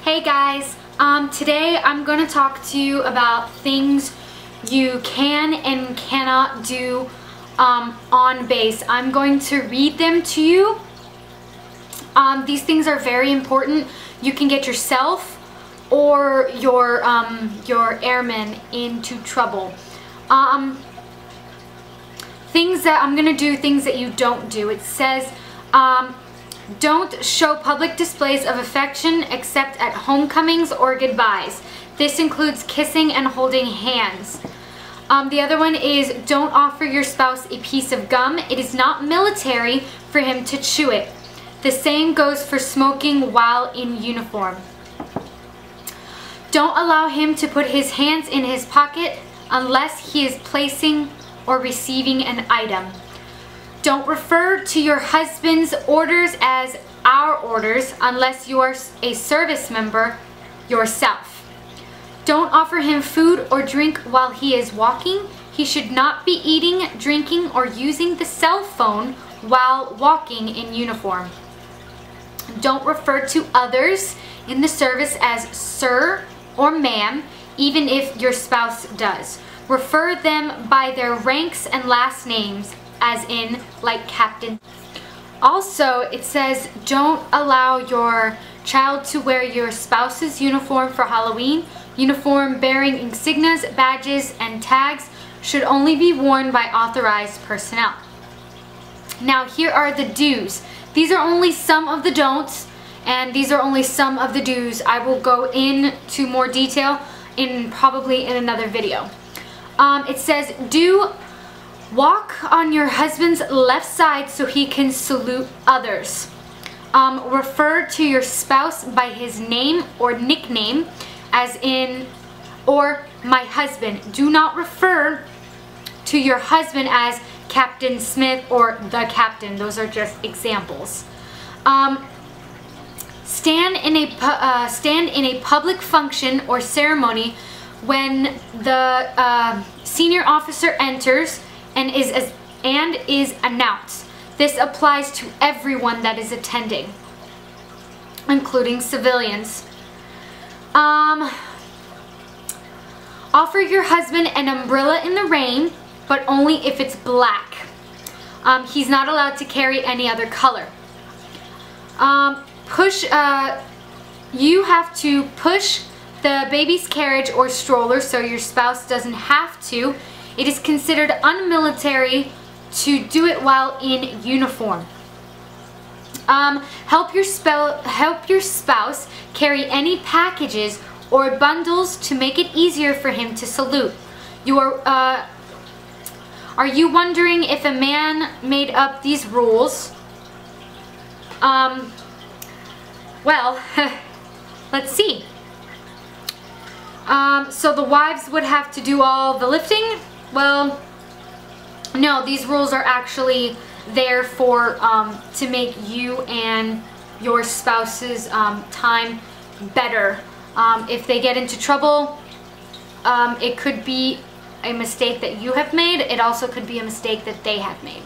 Hey guys, today I'm going to talk to you about things you can and cannot do on base. I'm going to read them to you. These things are very important. You can get yourself or your airmen into trouble. Things that I'm going to do, things that you don't do. It says, don't show public displays of affection except at homecomings or goodbyes. This includes kissing and holding hands. The other one is don't offer your spouse a piece of gum. It is not military for him to chew it. The same goes for smoking while in uniform. Don't allow him to put his hands in his pocket unless he is placing or receiving an item. Don't refer to your husband's orders as our orders unless you are a service member yourself. Don't offer him food or drink while he is walking. He should not be eating, drinking, or using the cell phone while walking in uniform. Don't refer to others in the service as sir or ma'am, even if your spouse does. Refer them by their ranks and last names, as in like captain. Also, it says don't allow your child to wear your spouse's uniform for Halloween. Uniform bearing insignias, badges, and tags should only be worn by authorized personnel. Now here are the do's. These are only some of the don'ts, and these are only some of the do's. I will go into more detail probably in another video. It says do walk on your husband's left side so he can salute others. Refer to your spouse by his name or nickname, as in, or my husband. Do not refer to your husband as Captain Smith or the captain. Those are just examples. Stand in a public function or ceremony when the senior officer enters and is announced. This applies to everyone that is attending, including civilians. Offer your husband an umbrella in the rain, but only if it's black. He's not allowed to carry any other color. You have to push the baby's carriage or stroller so your spouse doesn't have to. It is considered unmilitary to do it while in uniform. Help your spouse carry any packages or bundles to make it easier for him to salute. Are you wondering if a man made up these rules? Well, let's see. So the wives would have to do all the lifting? Well, no, these rules are actually there for to make you and your spouse's time better. If they get into trouble, it could be a mistake that you have made. It also could be a mistake that they have made.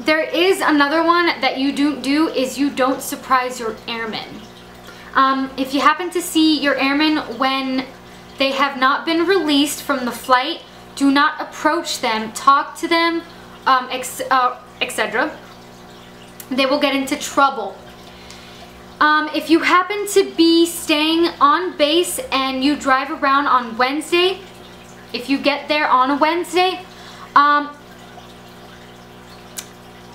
There is another one that you don't do, is you don't surprise your airmen. If you happen to see your airmen when they have not been released from the flight, do not approach them, talk to them, etc. They will get into trouble. If you happen to be staying on base and you drive around on Wednesday, if you get there on a Wednesday,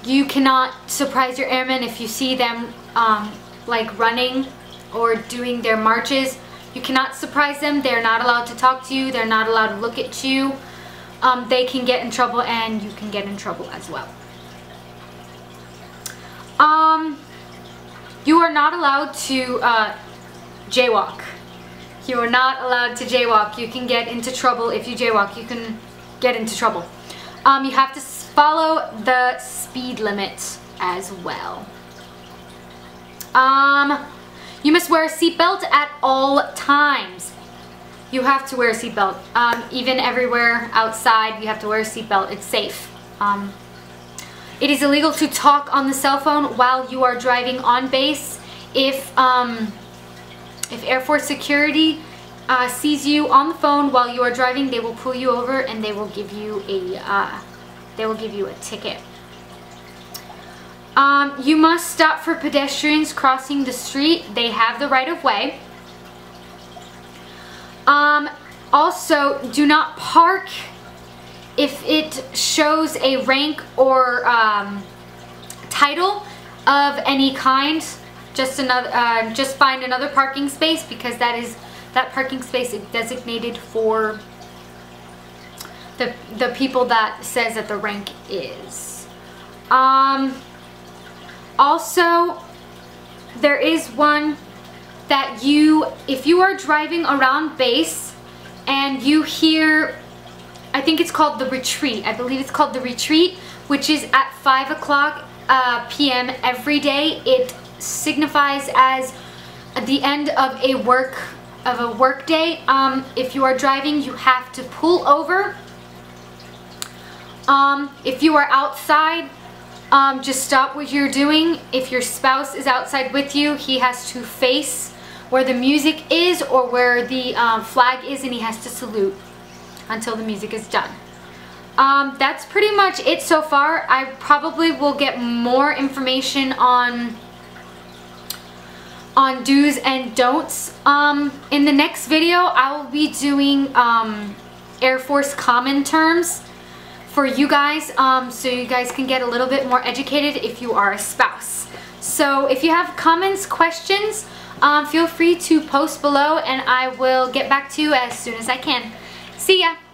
you cannot surprise your airmen if you see them like running or doing their marches. You cannot surprise them. They're not allowed to talk to you. They're not allowed to look at you. They can get in trouble, and you can get in trouble as well. You are not allowed to jaywalk. You are not allowed to jaywalk. You can get into trouble if you jaywalk. You can get into trouble. You have to follow the speed limit as well. You must wear a seatbelt at all times. You have to wear a seatbelt. Even everywhere outside, you have to wear a seatbelt. It's safe. It is illegal to talk on the cell phone while you are driving on base. If Air Force security sees you on the phone while you are driving, they will pull you over and they will give you a ticket. You must stop for pedestrians crossing the street. They have the right of way. Also, do not park if it shows a rank or title of any kind. Just find another parking space, because that parking space is designated for the people that says that the rank is. Also, there is one that if you are driving around base and you hear, I think it's called the retreat. I believe it's called the retreat, which is at 5 o'clock p.m. every day. It signifies as the end of a work day. If you are driving, you have to pull over. If you are outside, just stop what you're doing. If your spouse is outside with you, he has to face where the music is or where the flag is, and he has to salute until the music is done. That's pretty much it so far. I probably will get more information on do's and don'ts. In the next video, I will be doing Air Force common terms for you guys, so you guys can get a little bit more educated if you are a spouse. So if you have comments, questions, feel free to post below and I will get back to you as soon as I can. See ya!